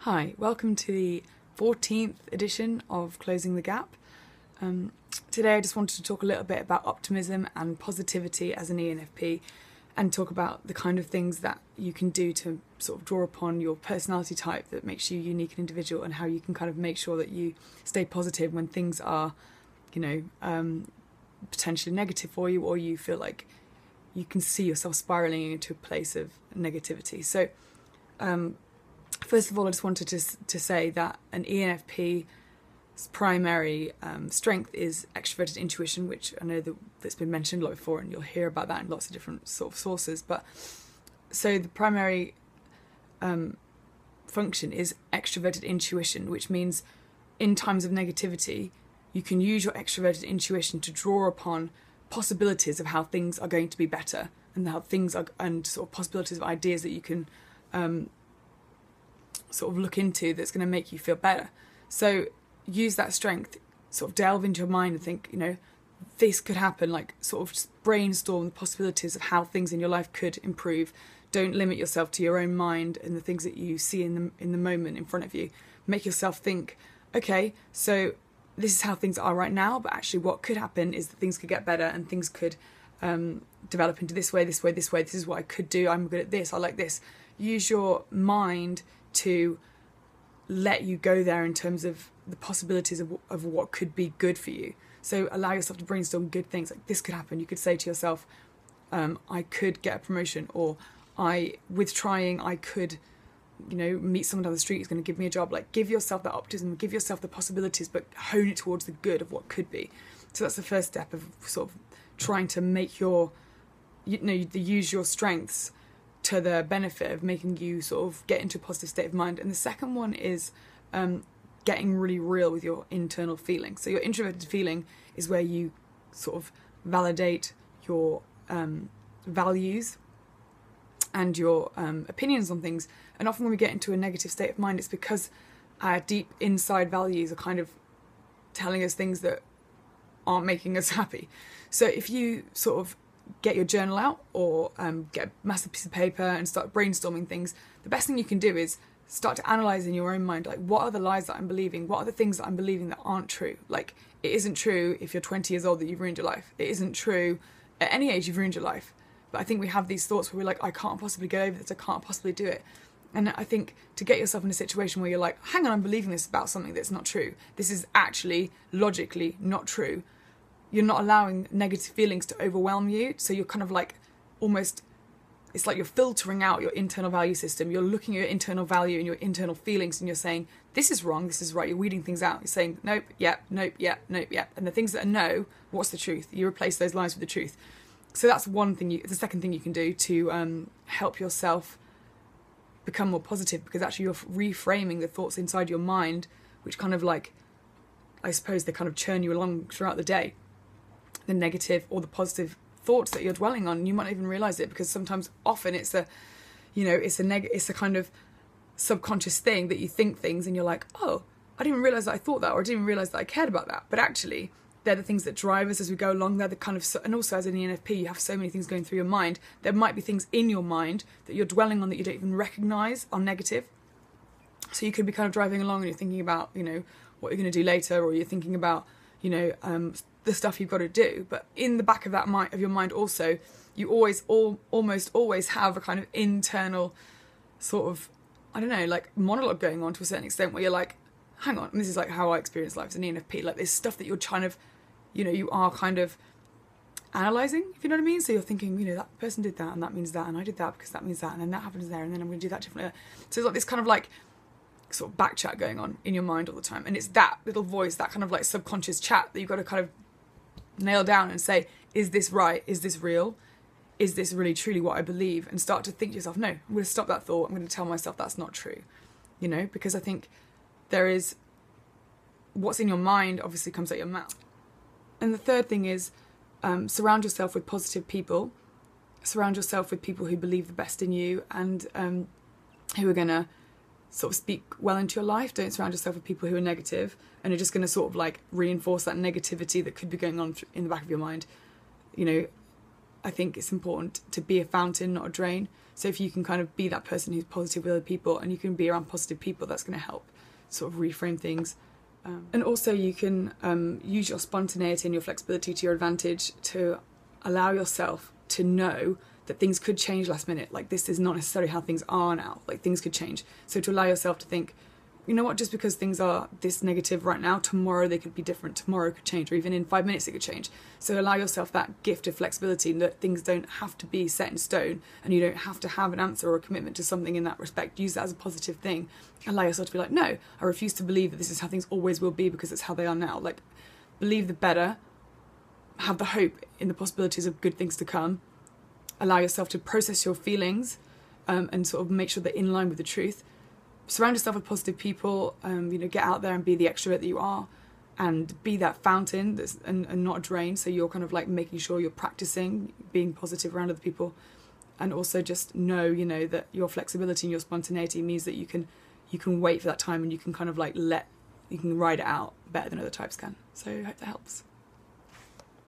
Hi, welcome to the 14th edition of Closing the Gap. Today I just wanted to talk a little bit about optimism and positivity as an ENFP and talk about the kind of things that you can do to sort of draw upon your personality type that makes you unique and individual, and how you can kind of make sure that you stay positive when things are, potentially negative for you, or you feel like you can see yourself spiraling into a place of negativity. So first of all, I just wanted to say that an ENFP's primary strength is extroverted intuition, which I know that's been mentioned a lot before, and you'll hear about that in lots of different sort of sources. But so the primary function is extroverted intuition, which means in times of negativity, you can use your extroverted intuition to draw upon possibilities of how things are going to be better, and how things are, and sort of possibilities of ideas that you can sort of look into that's going to make you feel better. So use that strength, sort of delve into your mind and think, this could happen, like sort of just brainstorm the possibilities of how things in your life could improve. Don't limit yourself to your own mind and the things that you see in the moment in front of you. Make yourself think, okay, so this is how things are right now, but actually what could happen is that things could get better and things could develop into this way. This is what I could do. I'm good at this. I like this. Use your mind to let you go there in terms of the possibilities of what could be good for you. So allow yourself to brainstorm good things, like this could happen. You could say to yourself, I could get a promotion, or with trying, I could, meet someone down the street who's going to give me a job. Like, give yourself that optimism, give yourself the possibilities, but hone it towards the good of what could be. So that's the first step of sort of trying to make use your strengths to the benefit of making you sort of get into a positive state of mind. And the second one is getting really real with your internal feeling. So your introverted feeling is where you sort of validate your values and your opinions on things. And often when we get into a negative state of mind, it's because our deep inside values are kind of telling us things that aren't making us happy. So if you sort of get your journal out, or get a massive piece of paper and start brainstorming things, the best thing you can do is start to analyse in your own mind, like, what are the lies that I'm believing? What are the things that I'm believing that aren't true? Like, it isn't true if you're 20 years old that you've ruined your life. It isn't true at any age you've ruined your life. But I think we have these thoughts where we're like, I can't possibly get over this, I can't possibly do it. And I think to get yourself in a situation where you're like, hang on, I'm believing this about something that's not true. This is actually logically not true. You're not allowing negative feelings to overwhelm you. So you're kind of like almost, it's like you're filtering out your internal value system. You're looking at your internal value and your internal feelings, and you're saying, this is wrong, this is right. You're weeding things out. You're saying, nope, yep, nope, yep, nope, yep. And the things that are no, what's the truth? You replace those lies with the truth. So that's one thing. The second thing you can do to help yourself become more positive, because actually you're reframing the thoughts inside your mind, which kind of like, I suppose they kind of churn you along throughout the day. The negative or the positive thoughts that you're dwelling on, you might not even realise it, because often it's a kind of subconscious thing that you think things and you're like, oh, I didn't even realise that I thought that, or I didn't even realise that I cared about that. But actually, they're the things that drive us as we go along. They're the kind of, and also as an ENFP, you have so many things going through your mind. There might be things in your mind that you're dwelling on that you don't even recognise are negative. So you could be kind of driving along and you're thinking about, what you're going to do later, or you're thinking about, the stuff you've got to do. But in the back of your mind also, you almost always have a kind of internal sort of, I don't know, like monologue going on to a certain extent, where you're like, hang on, and this is like how I experience life as an ENFP, like there's stuff that you're kind of, you are kind of analysing, if you know what I mean. So you're thinking, that person did that, and that means that, and I did that because that means that, and then that happens there, and then I'm going to do that differently. So it's like this kind of like sort of back chat going on in your mind all the time. And it's that little voice, that kind of like subconscious chat that you've got to kind of nail down and say, is this right? Is this real? Is this really truly what I believe? And start to think to yourself, no, I'm going to stop that thought. I'm going to tell myself that's not true. Because I think there is, what's in your mind obviously comes out your mouth. And the third thing is surround yourself with positive people. Surround yourself with people who believe the best in you and who are going to sort of speak well into your life. Don't surround yourself with people who are negative and are just going to sort of like reinforce that negativity that could be going on in the back of your mind. I think it's important to be a fountain, not a drain. So if you can kind of be that person who's positive with other people, and you can be around positive people, that's going to help sort of reframe things. And also you can use your spontaneity and your flexibility to your advantage to allow yourself to know that things could change last minute. Like, this is not necessarily how things are now. Like, things could change. So to allow yourself to think, you know what, just because things are this negative right now, tomorrow they could be different, tomorrow could change, or even in 5 minutes it could change. So allow yourself that gift of flexibility, and that things don't have to be set in stone, and you don't have to have an answer or a commitment to something in that respect. Use that as a positive thing. Allow yourself to be like, no, I refuse to believe that this is how things always will be because it's how they are now. Like, believe the better, have the hope in the possibilities of good things to come. Allow yourself to process your feelings and sort of make sure they're in line with the truth. Surround yourself with positive people, get out there and be the extrovert that you are, and be that fountain and not a drain. So you're kind of like making sure you're practicing being positive around other people, and also just know, that your flexibility and your spontaneity means that you can wait for that time, and you can kind of like you can ride it out better than other types can. So I hope that helps.